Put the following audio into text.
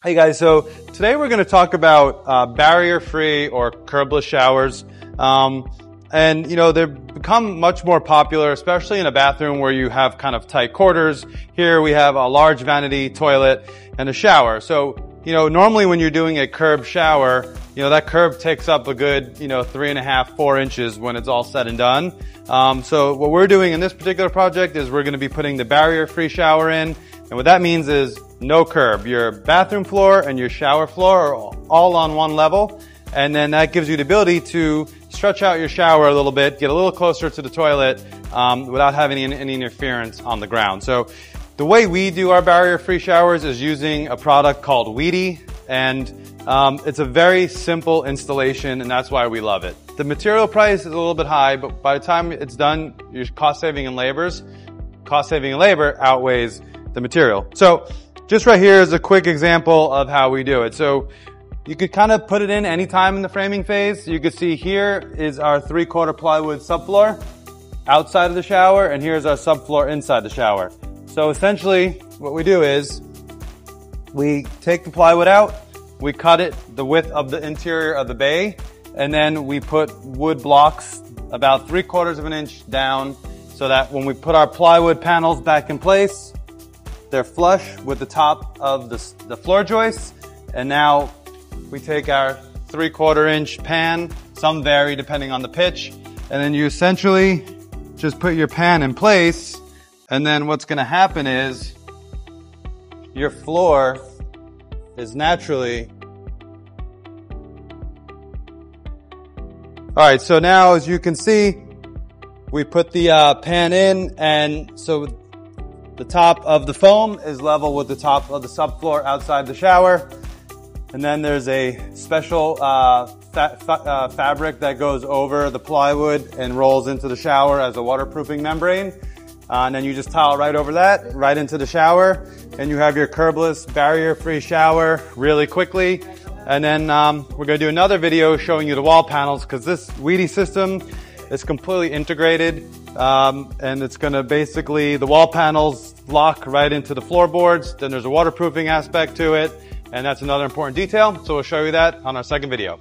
Hey guys, so today we're going to talk about barrier-free or curbless showers. And you know, they've become much more popular, especially in a bathroom where you have kind of tight quarters. Here we have a large vanity toilet and a shower. So, you know, normally when you're doing a curb shower, you know, that curb takes up a good, 3.5, 4 inches when it's all said and done. So what we're doing in this particular project is we're going to be putting the barrier-free shower in. And what that means is no curb. Your bathroom floor and your shower floor are all on one level. And then that gives you the ability to stretch out your shower a little bit, get a little closer to the toilet without having any interference on the ground. So the way we do our barrier-free showers is using a product called Wedi. And it's a very simple installation, and that's why we love it. The material price is a little bit high, but by the time it's done, your cost saving in labor outweighs the material. So just right here is a quick example of how we do it. So you could kind of put it in any time in the framing phase. You could see here is our 3/4 plywood subfloor outside of the shower, and here's our subfloor inside the shower. So essentially what we do is we take the plywood out, we cut it the width of the interior of the bay, and then we put wood blocks about 3/4 of an inch down so that when we put our plywood panels back in place, they're flush with the top of the floor joists. And now we take our 3/4 inch pan, some vary depending on the pitch, and then you essentially just put your pan in place, and then what's going to happen is your floor is naturally... Alright, so now as you can see, we put the pan in, and so the top of the foam is level with the top of the subfloor outside the shower. And then there's a special fabric that goes over the plywood and rolls into the shower as a waterproofing membrane. And then you just tile right over that, right into the shower, and you have your curbless, barrier-free shower really quickly. And then we're going to do another video showing you the wall panels, because this Wedi system is completely integrated, and it's going to basically, the wall panels lock right into the floorboards. Then there's a waterproofing aspect to it. And that's another important detail, so we'll show you that on our second video.